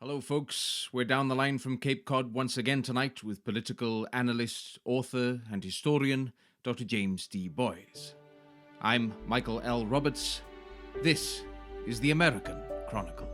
Hello, folks. We're down the line from Cape Cod once again tonight with political analyst, author, and historian Dr. James D. Boys. I'm Michael L. Roberts. This is the American Chronicle.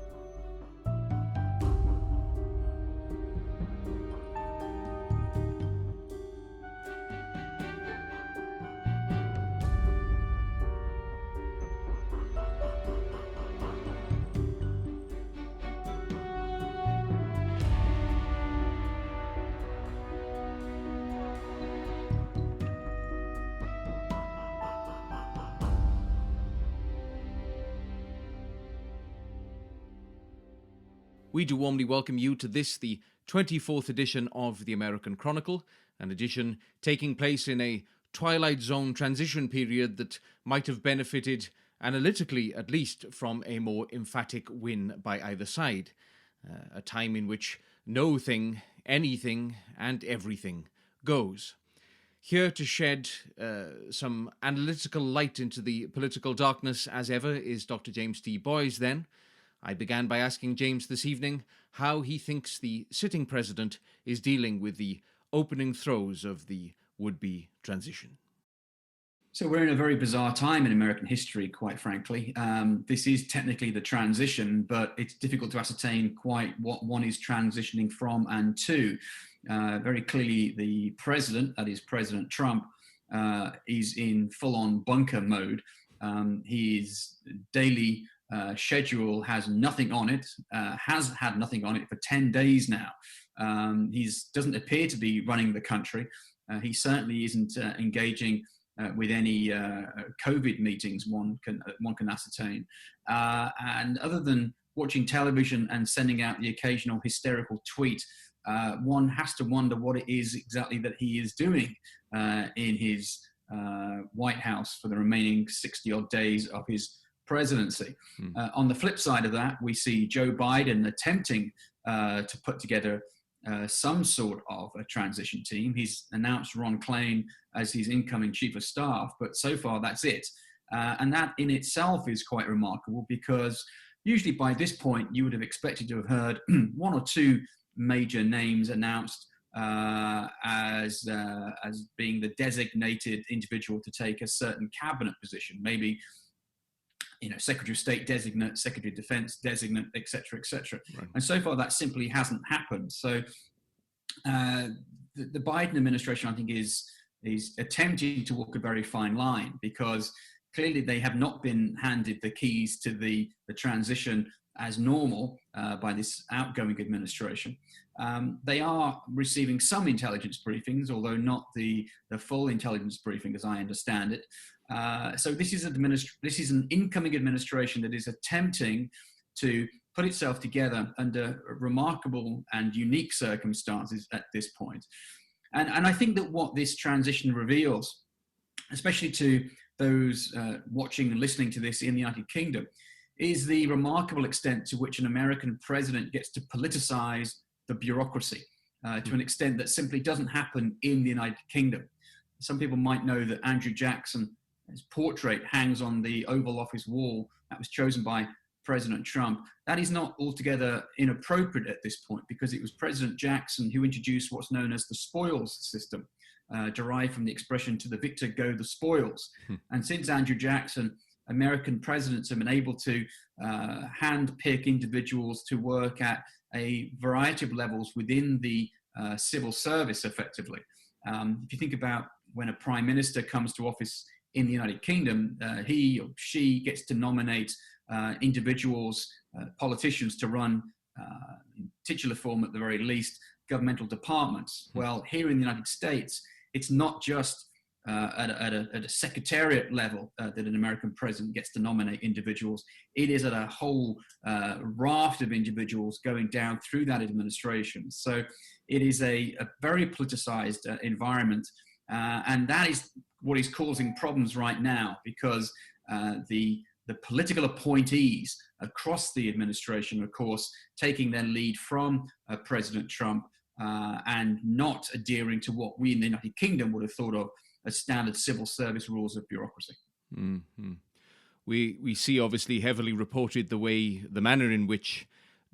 We do warmly welcome you to this, the 24th edition of the American Chronicle, an edition taking place in a Twilight Zone transition period that might have benefited, analytically at least, from a more emphatic win by either side. A time in which no thing, anything, and everything goes. Here to shed some analytical light into the political darkness, as ever, is Dr. James D. Boys, then. I began by asking James this evening how he thinks the sitting president is dealing with the opening throes of the would-be transition. So we're in a very bizarre time in American history, quite frankly. This is technically the transition, but it's difficult to ascertain quite what one is transitioning from and to. Very clearly, the president, that is President Trump, is in full-on bunker mode. His daily schedule has nothing on it, has had nothing on it for 10 days now. He doesn't appear to be running the country. He certainly isn't engaging with any COVID meetings one can ascertain. And other than watching television and sending out the occasional hysterical tweet, one has to wonder what it is exactly that he is doing in his White House for the remaining 60-odd days of his presidency. On the flip side of that, we see Joe Biden attempting to put together some sort of a transition team. He's announced Ron Klain as his incoming chief of staff, but so far that's it. And that in itself is quite remarkable because usually by this point you would have expected to have heard one or two major names announced as being the designated individual to take a certain cabinet position, maybe Secretary of State designate, Secretary of Defense designate, et cetera, et cetera. Right. And so far that simply hasn't happened. So the Biden administration, I think, is attempting to walk a very fine line because clearly they have not been handed the keys to the transition as normal by this outgoing administration. They are receiving some intelligence briefings, although not the full intelligence briefing as I understand it. So this is an incoming administration that is attempting to put itself together under remarkable and unique circumstances at this point. And I think that what this transition reveals, especially to those watching and listening to this in the United Kingdom, is the remarkable extent to which an American president gets to politicize the bureaucracy to an extent that simply doesn't happen in the United Kingdom. Some people might know that Andrew Jackson, his portrait hangs on the Oval Office wall that was chosen by President Trump. That is not altogether inappropriate at this point because it was President Jackson who introduced what's known as the spoils system, derived from the expression "to the victor go the spoils." And since Andrew Jackson, American presidents have been able to hand-pick individuals to work at a variety of levels within the civil service, effectively. If you think about when a prime minister comes to office in the United Kingdom, he or she gets to nominate individuals, politicians, to run, in titular form at the very least, governmental departments. Well, here in the United States, it's not just at a secretariat level that an American president gets to nominate individuals. It is at a whole raft of individuals going down through that administration. So it is a very politicized environment. And that is what is causing problems right now because the political appointees across the administration, of course, taking their lead from President Trump and not adhering to what we in the United Kingdom would have thought of as standard civil service rules of bureaucracy. Mm-hmm. We see obviously heavily reported the manner in which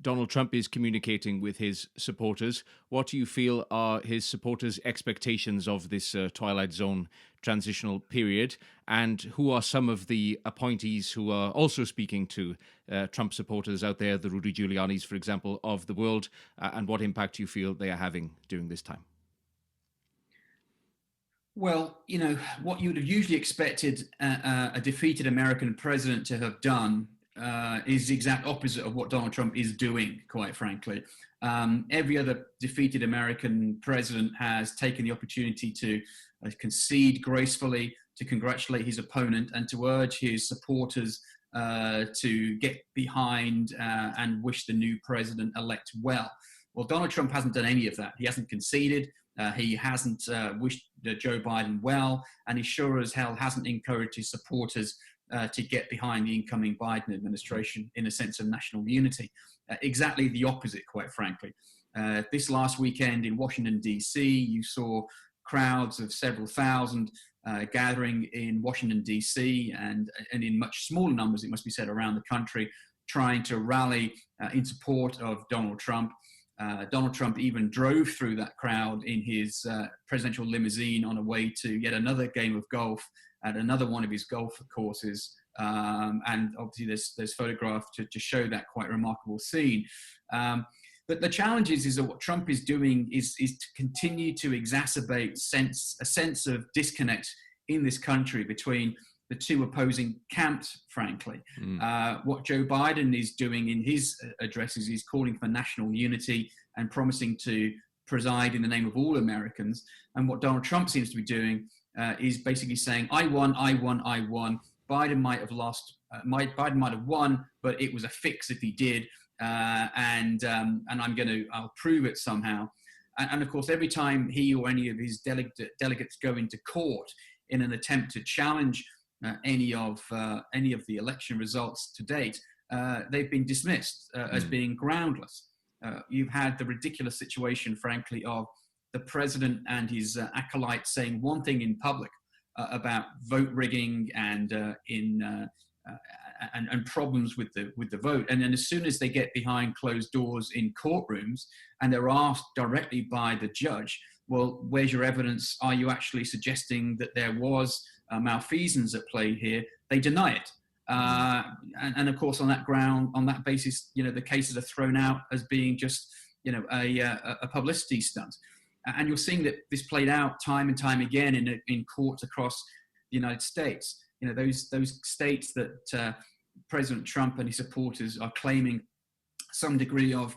Donald Trump is communicating with his supporters. What do you feel are his supporters' expectations of this Twilight Zone transitional period? And who are some of the appointees who are also speaking to Trump supporters out there, the Rudy Giulianis, for example, of the world? And what impact do you feel they are having during this time? Well, what you would have usually expected a defeated American president to have done is the exact opposite of what Donald Trump is doing, quite frankly. Every other defeated American president has taken the opportunity to concede gracefully, to congratulate his opponent, and to urge his supporters to get behind and wish the new president-elect well. Well, Donald Trump hasn't done any of that. He hasn't conceded. He hasn't wished Joe Biden well, and he sure as hell hasn't encouraged his supporters to get behind the incoming Biden administration in a sense of national unity. Exactly the opposite, quite frankly. This last weekend in Washington, D.C., you saw crowds of several thousand gathering in Washington, D.C., and in much smaller numbers, it must be said, around the country, trying to rally in support of Donald Trump. Donald Trump even drove through that crowd in his presidential limousine on a way to yet another game of golf at another one of his golf courses. And obviously there's photographs to show that quite remarkable scene. But the challenge is that what Trump is doing is to continue to exacerbate a sense of disconnect in this country between the two opposing camps, frankly. What Joe Biden is doing in his addresses is calling for national unity and promising to preside in the name of all Americans. And what Donald Trump seems to be doing is basically saying, I won, I won, I won. Biden might have lost, Biden might have won, but it was a fix if he did. And I'll prove it somehow. And of course, every time he or any of his delegates go into court in an attempt to challenge any of the election results to date, they've been dismissed as being groundless. You've had the ridiculous situation, frankly, of the president and his acolytes saying one thing in public about vote rigging and problems with the vote, and then as soon as they get behind closed doors in courtrooms and they're asked directly by the judge, well, where's your evidence? Are you actually suggesting that there was malfeasance at play here? They deny it. And of course, on that ground, on that basis, the cases are thrown out as being just, a publicity stunt. And you're seeing that this played out time and time again in courts across the United States. Those states that President Trump and his supporters are claiming some degree of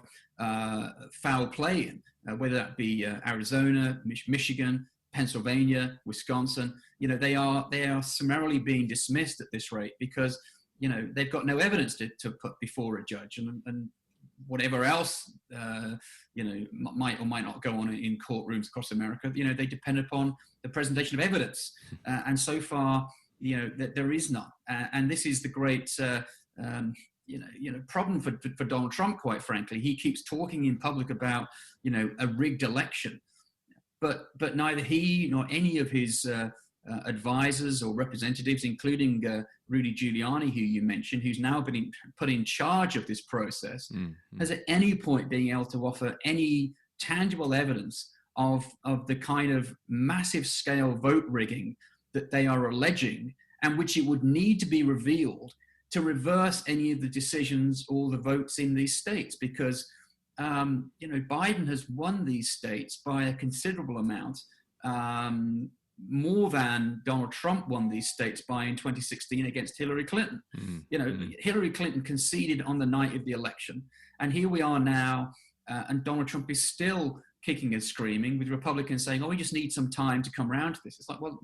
foul play in, whether that be Arizona, Michigan, Pennsylvania, Wisconsin, they are summarily being dismissed at this rate because, they've got no evidence to put before a judge, and whatever else, might or might not go on in courtrooms across America, they depend upon the presentation of evidence. And so far, there is none. And this is the great, problem for Donald Trump, quite frankly. He keeps talking in public about, a rigged election. But neither he nor any of his advisors or representatives, including Rudy Giuliani, who you mentioned, who's now been put in charge of this process, has at any point been able to offer any tangible evidence of the kind of massive scale vote rigging that they are alleging, and which it would need to be revealed to reverse any of the decisions or the votes in these states, because Biden has won these states by a considerable amount, more than Donald Trump won these states by in 2016 against Hillary Clinton. Hillary Clinton conceded on the night of the election, and here we are now, and Donald Trump is still kicking and screaming, with Republicans saying, "Oh, we just need some time to come around to this." It's like, well,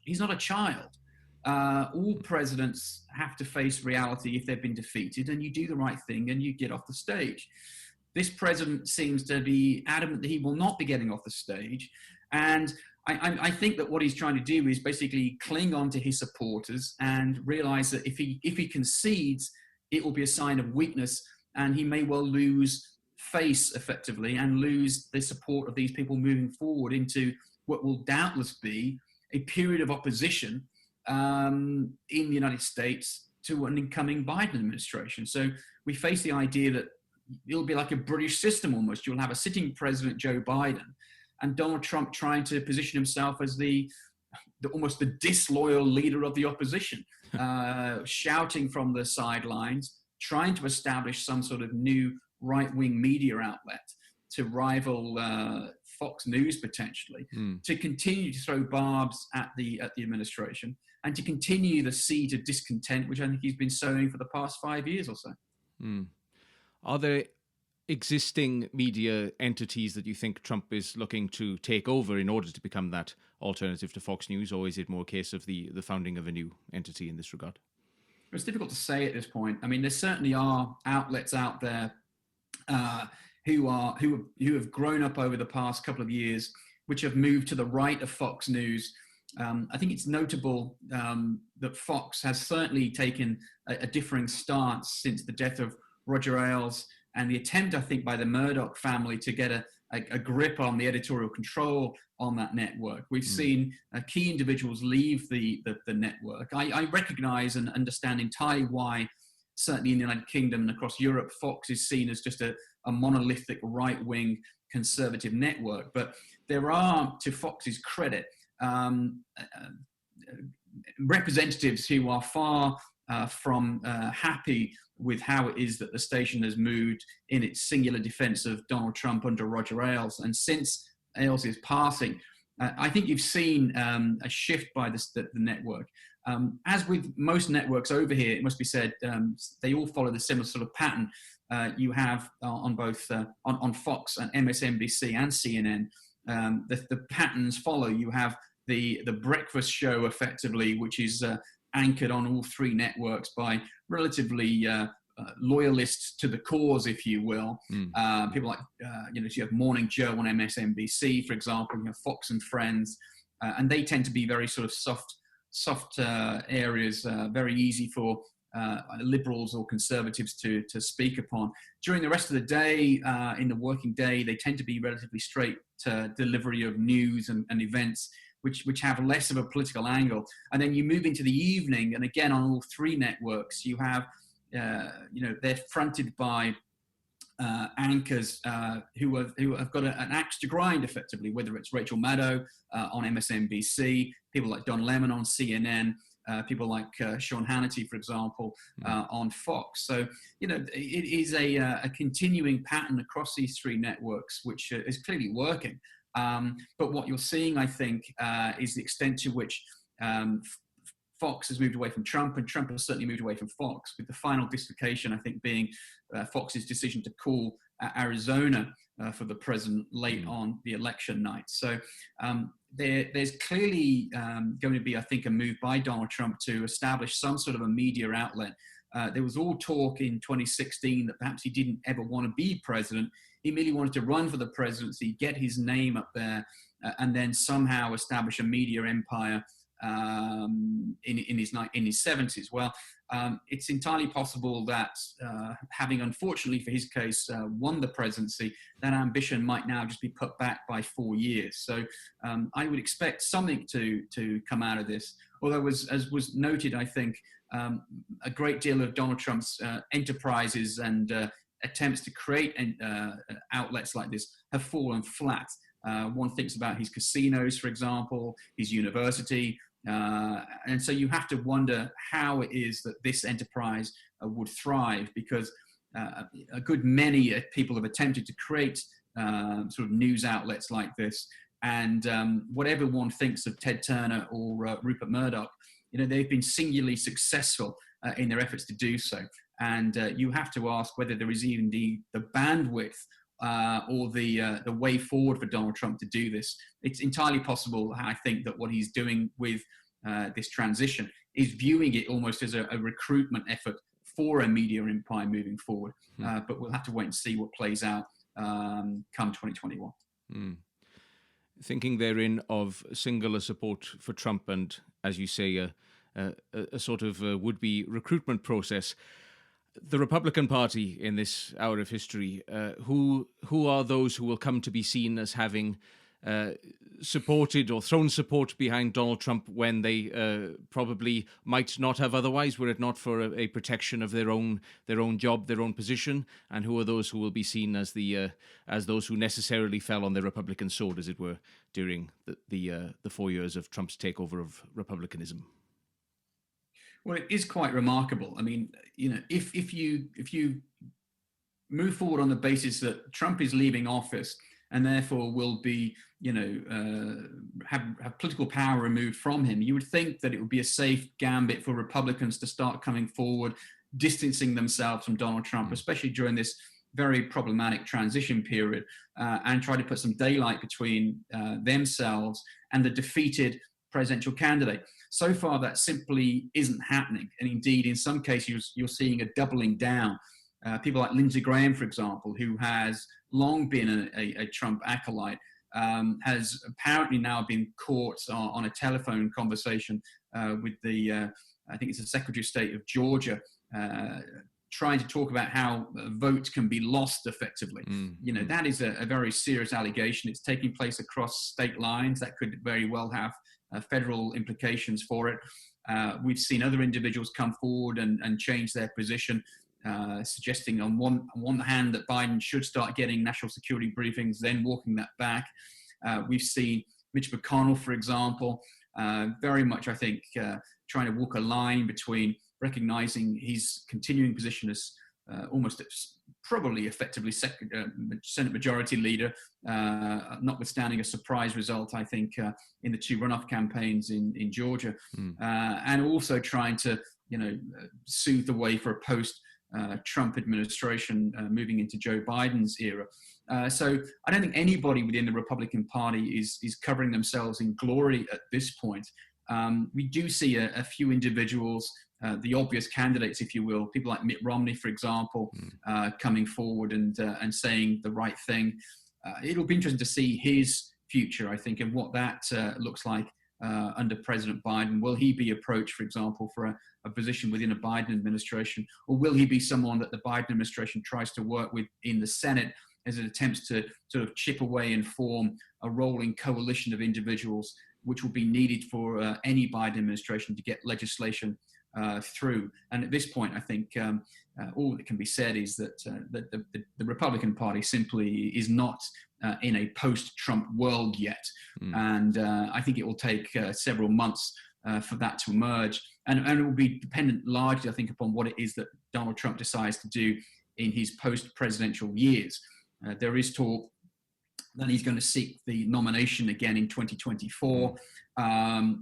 he's not a child. All presidents have to face reality if they've been defeated, and you do the right thing and you get off the stage. This president seems to be adamant that he will not be getting off the stage. And I think that what he's trying to do is basically cling on to his supporters and realize that if he concedes, it will be a sign of weakness, and he may well lose face effectively and lose the support of these people moving forward into what will doubtless be a period of opposition in the United States to an incoming Biden administration. So we face the idea that it'll be like a British system almost. You'll have a sitting president, Joe Biden, and Donald Trump trying to position himself as almost the disloyal leader of the opposition, shouting from the sidelines, trying to establish some sort of new right-wing media outlet to rival Fox News potentially, to continue to throw barbs at the administration, and to continue the seed of discontent, which I think he's been sowing for the past 5 years or so. Are there existing media entities that you think Trump is looking to take over in order to become that alternative to Fox News, or is it more a case of the founding of a new entity in this regard? It's difficult to say at this point. I mean, there certainly are outlets out there who have grown up over the past couple of years, which have moved to the right of Fox News. I think it's notable that Fox has certainly taken a differing stance since the death of Roger Ailes and the attempt, I think, by the Murdoch family to get a grip on the editorial control on that network. We've seen key individuals leave the network. I recognize and understand entirely why, certainly in the United Kingdom and across Europe, Fox is seen as just a monolithic right-wing conservative network. But there are, to Fox's credit, representatives who are far from happy with how it is that the station has moved in its singular defense of Donald Trump under Roger Ailes. And since Ailes' passing, I think you've seen a shift by the network. As with most networks over here, it must be said, they all follow the similar sort of pattern. You have on both on Fox and MSNBC and CNN, the patterns follow. You have the breakfast show, effectively, which is anchored on all three networks by relatively loyalists to the cause, if you will. People like, so you have Morning Joe on MSNBC, for example, you have Fox and Friends, and they tend to be very sort of soft areas, very easy for liberals or conservatives to speak upon. During the rest of the day, in the working day, they tend to be relatively straight delivery of news and events, which have less of a political angle. And then you move into the evening, and again, on all three networks, you have, they're fronted by anchors who have got an axe to grind, effectively, whether it's Rachel Maddow on MSNBC, people like Don Lemon on CNN, people like Sean Hannity, for example, on Fox. So, it is a continuing pattern across these three networks, which is clearly working. But what you're seeing, I think, is the extent to which Fox has moved away from Trump, and Trump has certainly moved away from Fox, with the final dislocation, I think, being Fox's decision to call Arizona for the president late on the election night. So there's clearly going to be, I think, a move by Donald Trump to establish some sort of a media outlet. There was all talk in 2016 that perhaps he didn't ever want to be president. He merely wanted to run for the presidency, get his name up there, and then somehow establish a media empire in his 70s. Well, it's entirely possible that having, unfortunately for his case, won the presidency, that ambition might now just be put back by 4 years. So I would expect something to come out of this. Although, as was noted, I think a great deal of Donald Trump's enterprises and attempts to create outlets like this have fallen flat. One thinks about his casinos, for example, his university. And so you have to wonder how it is that this enterprise would thrive, because a good many people have attempted to create sort of news outlets like this. And whatever one thinks of Ted Turner or Rupert Murdoch, they've been singularly successful in their efforts to do so. And you have to ask whether there is even the bandwidth or the way forward for Donald Trump to do this. It's entirely possible, I think, that what he's doing with this transition is viewing it almost as a recruitment effort for a media empire moving forward. But we'll have to wait and see what plays out come 2021. Thinking therein of singular support for Trump and, as you say, a sort of would-be recruitment process, the Republican Party in this hour of history, who are those who will come to be seen as having supported or thrown support behind Donald Trump when they probably might not have otherwise, were it not for a protection of their own job, their own position? And who are those who will be seen as those who necessarily fell on the Republican sword, as it were, during the 4 years of Trump's takeover of republicanism? Well, it is quite remarkable. I mean, if you move forward on the basis that Trump is leaving office and therefore will be, have political power removed from him, you would think that it would be a safe gambit for Republicans to start coming forward, distancing themselves from Donald Trump, especially during this very problematic transition period, and try to put some daylight between themselves and the defeated presidential candidate. So far, that simply isn't happening. And indeed, in some cases, you're seeing a doubling down. People like Lindsey Graham, for example, who has long been a Trump acolyte, has apparently now been caught on a telephone conversation with I think it's the Secretary of State of Georgia, trying to talk about how votes can be lost effectively. That is a very serious allegation. It's taking place across state lines. That could very well have federal implications for it. We've seen other individuals come forward and change their position, suggesting on one hand that Biden should start getting national security briefings, then walking that back. We've seen Mitch McConnell, for example, very much, I think, trying to walk a line between recognizing his continuing position as almost probably effectively Senate Majority Leader, notwithstanding a surprise result, I think, in the two runoff campaigns in Georgia, and also trying to, soothe the way for a post-Trump administration moving into Joe Biden's era. So I don't think anybody within the Republican Party is covering themselves in glory at this point. We do see a few individuals, the obvious candidates, if you will, people like Mitt Romney, for example, coming forward and saying the right thing. It'll be interesting to see his future, I think, and what that looks like under President Biden. Will he be approached, for example, for a position within a Biden administration, or will he be someone that the Biden administration tries to work with in the Senate as it attempts to sort of chip away and form a rolling coalition of individuals, which will be needed for any Biden administration to get legislation through? And at this point, I think all that can be said is that the Republican Party simply is not in a post-Trump world yet. And I think it will take several months for that to emerge. And it will be dependent largely, I think, upon what it is that Donald Trump decides to do in his post-presidential years. There is talk that he's going to seek the nomination again in 2024.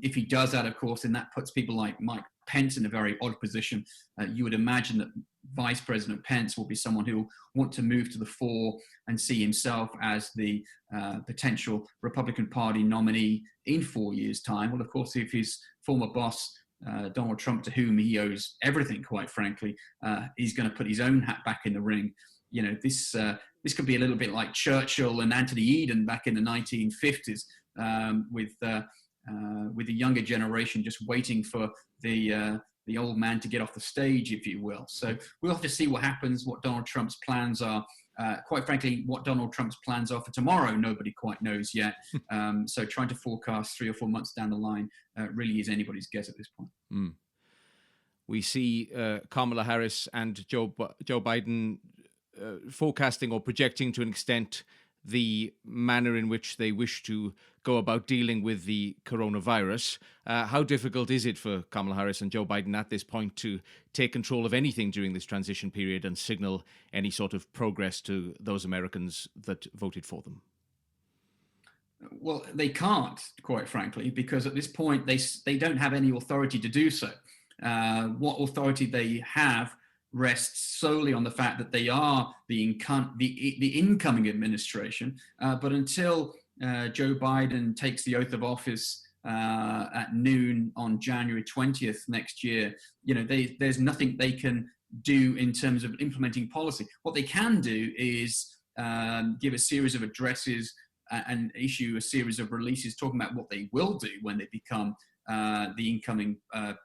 If he does that, of course, then that puts people like Mike Pence in a very odd position. You would imagine that Vice President Pence will be someone who will want to move to the fore and see himself as the potential Republican Party nominee in 4 years' time. Well, of course, if his former boss, Donald Trump, to whom he owes everything, quite frankly, he's going to put his own hat back in the ring. This could be a little bit like Churchill and Anthony Eden back in the 1950s, with the younger generation just waiting for the old man to get off the stage, if you will. So we'll have to see what happens, what Donald Trump's plans are. Quite frankly, what Donald Trump's plans are for tomorrow, nobody quite knows yet. So trying to forecast 3 or 4 months down the line really is anybody's guess at this point. We see Kamala Harris and Joe Biden forecasting or projecting to an extent the manner in which they wish to go about dealing with the coronavirus. How difficult is it for Kamala Harris and Joe Biden at this point to take control of anything during this transition period and signal any sort of progress to those Americans that voted for them? Well, they can't, quite frankly, because at this point they don't have any authority to do so. What authority they have rests solely on the fact that they are the incoming administration. But until Joe Biden takes the oath of office at noon on January 20th next year, there's nothing they can do in terms of implementing policy. What they can do is give a series of addresses and issue a series of releases talking about what they will do when they become the incoming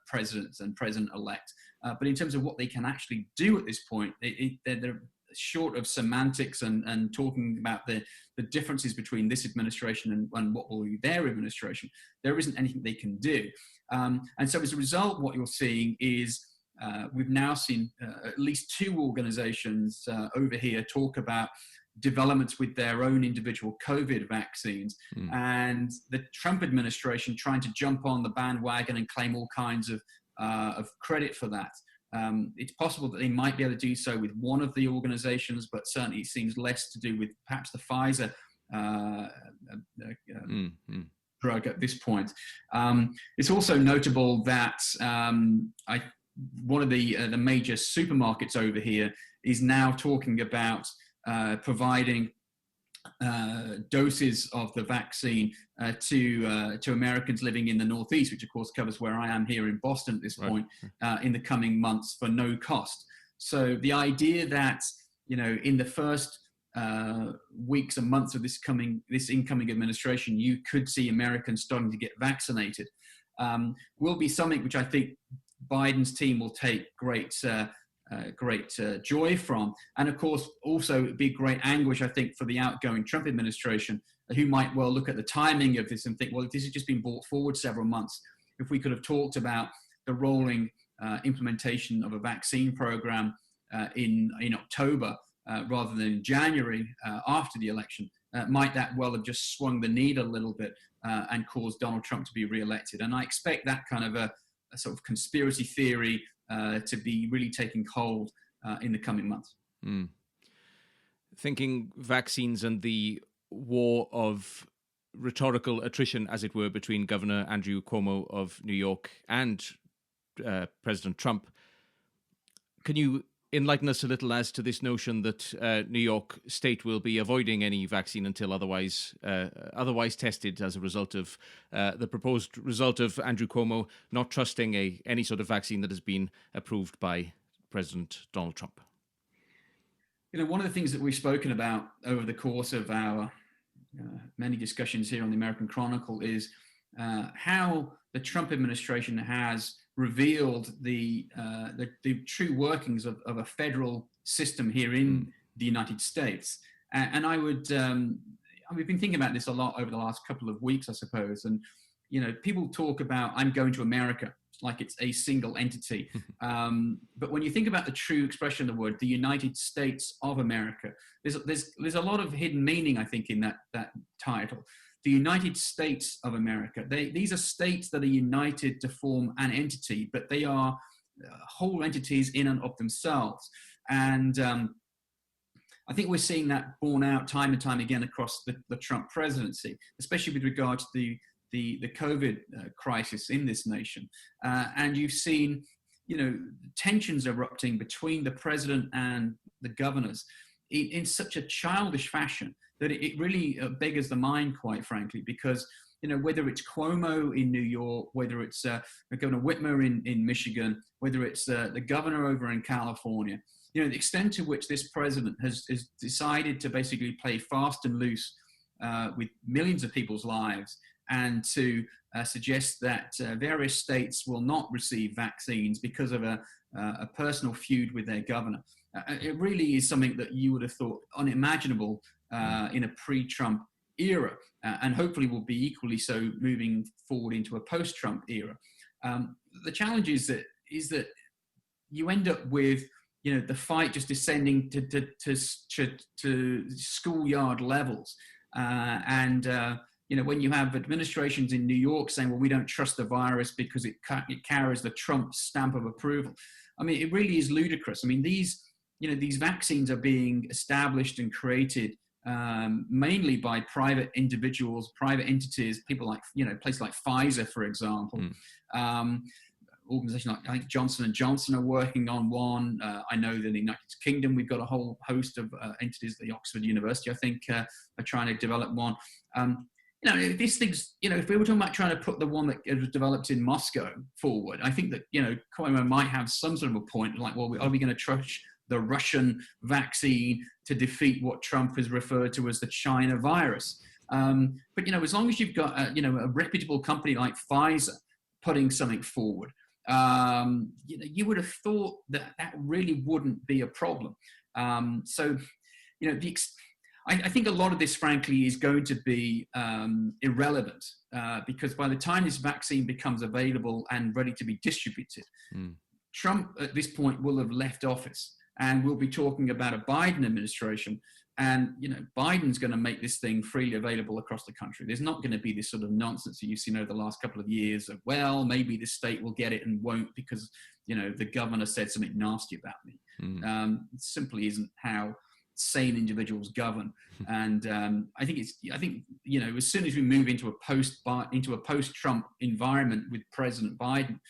president and president-elect. But in terms of what they can actually do at this point, short of semantics and talking about the differences between this administration and what will be their administration, there isn't anything they can do. And so as a result, what you're seeing is we've now seen at least two organizations over here talk about developments with their own individual COVID vaccines, and the Trump administration trying to jump on the bandwagon and claim all kinds of credit for that. It's possible that they might be able to do so with one of the organizations, but certainly it seems less to do with perhaps the Pfizer drug at this point. It's also notable that one of the major supermarkets over here is now talking about providing doses of the vaccine to Americans living in the Northeast, which of course covers where I am here in Boston at this point, in the coming months for no cost. So the idea that, in the first weeks and months of this incoming administration, you could see Americans starting to get vaccinated, will be something which I think Biden's team will take great joy from. And of course, also be great anguish, I think, for the outgoing Trump administration, who might well look at the timing of this and think, well, if this has just been brought forward several months, if we could have talked about the rolling implementation of a vaccine program in October rather than in January after the election, might that well have just swung the needle a little bit and caused Donald Trump to be reelected. And I expect that kind of a sort of conspiracy theory to be really taking hold in the coming months. Thinking vaccines and the war of rhetorical attrition, as it were, between Governor Andrew Cuomo of New York and President Trump, can you enlighten us a little as to this notion that New York State will be avoiding any vaccine until otherwise tested as a result of the proposed result of Andrew Cuomo not trusting any sort of vaccine that has been approved by President Donald Trump? One of the things that we've spoken about over the course of our many discussions here on the American Chronicle is how the Trump administration has revealed the true workings of a federal system here in the United States. And we've been thinking about this a lot over the last couple of weeks, I suppose. And, people talk about, I'm going to America, like it's a single entity. But when you think about the true expression of the word, the United States of America, there's a lot of hidden meaning, I think, in that title. The United States of America. These are states that are united to form an entity, but they are whole entities in and of themselves. And I think we're seeing that borne out time and time again across the Trump presidency, especially with regard to the COVID crisis in this nation. And you've seen, tensions erupting between the president and the governors in such a childish fashion that it really beggars the mind, quite frankly, because, whether it's Cuomo in New York, whether it's Governor Whitmer in Michigan, whether it's the governor over in California, the extent to which this president has decided to basically play fast and loose with millions of people's lives and to suggest that various states will not receive vaccines because of a personal feud with their governor. It really is something that you would have thought unimaginable in a pre-Trump era, and hopefully will be equally so moving forward into a post-Trump era. The challenge is that you end up with the fight just descending to schoolyard levels, and when you have administrations in New York saying, well, we don't trust the virus because it carries the Trump stamp of approval. I mean, it really is ludicrous. I mean, these vaccines are being established and created mainly by private individuals, private entities, people like, places like Pfizer, for example. Organization like, I think Johnson & Johnson are working on one. I know that in the United Kingdom, we've got a whole host of entities. The Oxford University, I think, are trying to develop one. These things, if we were talking about trying to put the one that was developed in Moscow forward, I think that, Cuomo might have some sort of a point, like, well, are we going to trust the Russian vaccine to defeat what Trump has referred to as the China virus? But, as long as you've got, a reputable company like Pfizer putting something forward, you would have thought that really wouldn't be a problem. So, I think a lot of this, frankly, is going to be irrelevant because by the time this vaccine becomes available and ready to be distributed, Trump at this point will have left office, and we'll be talking about a Biden administration. And, Biden's going to make this thing freely available across the country. There's not going to be this sort of nonsense that you've seen over the last couple of years of, well, maybe this state will get it and won't because, the governor said something nasty about me. It simply isn't how sane individuals govern. And I think as soon as we move into a post-Trump environment with President Biden,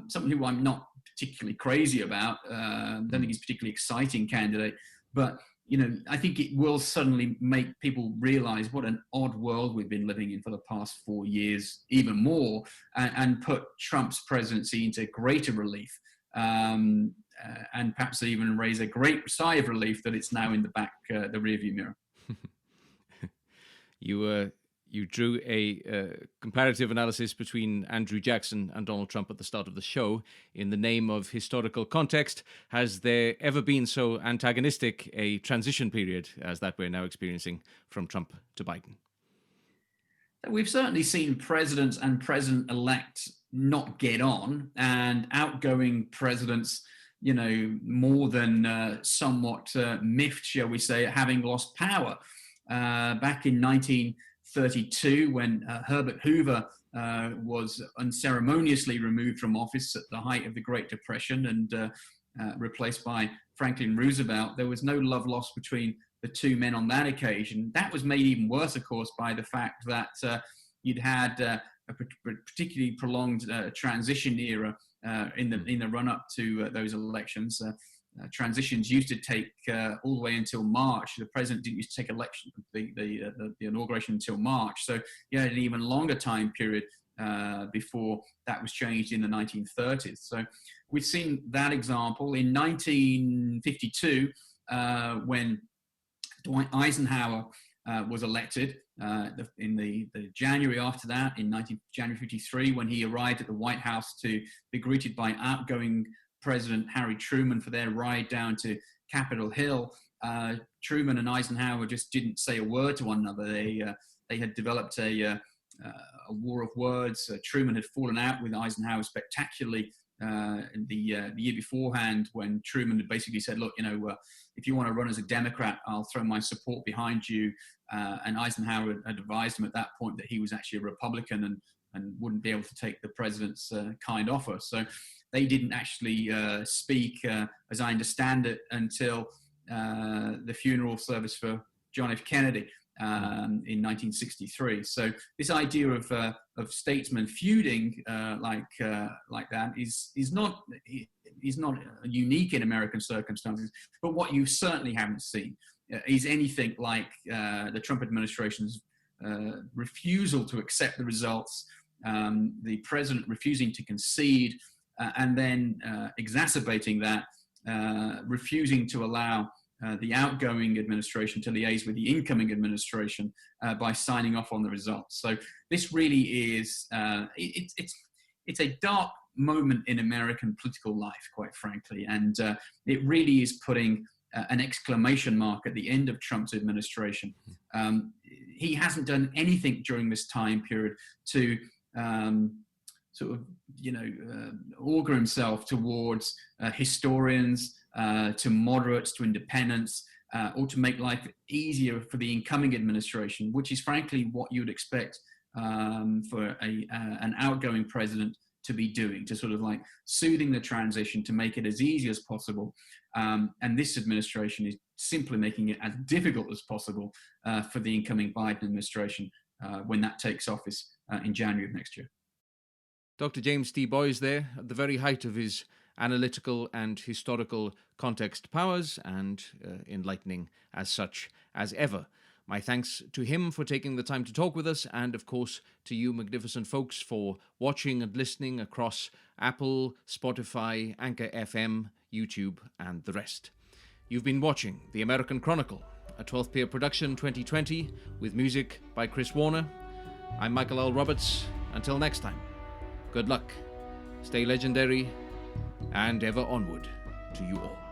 someone who I'm not particularly crazy about, don't think he's a particularly exciting candidate, but I think it will suddenly make people realize what an odd world we've been living in for the past 4 years, even more, and put Trump's presidency into greater relief, and perhaps even raise a great sigh of relief that it's now in the rearview mirror. You drew a comparative analysis between Andrew Jackson and Donald Trump at the start of the show. In the name of historical context, has there ever been so antagonistic a transition period as that we're now experiencing from Trump to Biden? We've certainly seen presidents and president-elect not get on, and outgoing presidents, more than somewhat miffed, shall we say, at having lost power. Back in 1932, when Herbert Hoover was unceremoniously removed from office at the height of the Great Depression and replaced by Franklin Roosevelt, there was no love lost between the two men on that occasion. That was made even worse, of course, by the fact that you'd had a particularly prolonged transition era in the run-up to those elections. Transitions used to take all the way until March. The president didn't used to take the inauguration until March. So you had an even longer time period before that was changed in the 1930s. So we've seen that example in 1952 when Dwight Eisenhower was elected in the January after that, in January 53, when he arrived at the White House to be greeted by outgoing President Harry Truman for their ride down to Capitol Hill. Truman and Eisenhower just didn't say a word to one another. They had developed a war of words. Truman had fallen out with Eisenhower spectacularly in the year beforehand, when Truman had basically said, look, if you want to run as a Democrat, I'll throw my support behind you. And Eisenhower had advised him at that point that he was actually a Republican and wouldn't be able to take the president's kind offer. So they didn't actually speak, as I understand it, until the funeral service for John F. Kennedy in 1963. So this idea of statesmen feuding like that is not unique in American circumstances. But what you certainly haven't seen is anything like the Trump administration's refusal to accept the results, the president refusing to concede, and then exacerbating that, refusing to allow the outgoing administration to liaise with the incoming administration by signing off on the results. So this really is, it's a dark moment in American political life, quite frankly, and it really is putting an exclamation mark at the end of Trump's administration. He hasn't done anything during this time period to augur himself towards historians, to moderates, to independents, or to make life easier for the incoming administration, which is frankly what you would expect for an outgoing president to be doing, to sort of like soothing the transition, to make it as easy as possible. And this administration is simply making it as difficult as possible for the incoming Biden administration when that takes office in January of next year. Dr. James D. Boys there, at the very height of his analytical and historical context powers, and enlightening as such as ever. My thanks to him for taking the time to talk with us, and of course to you magnificent folks for watching and listening across Apple, Spotify, Anchor FM, YouTube, and the rest. You've been watching The American Chronicle, a 12th Peer production 2020, with music by Chris Warner. I'm Michael L. Roberts. Until next time, good luck, stay legendary, and ever onward to you all.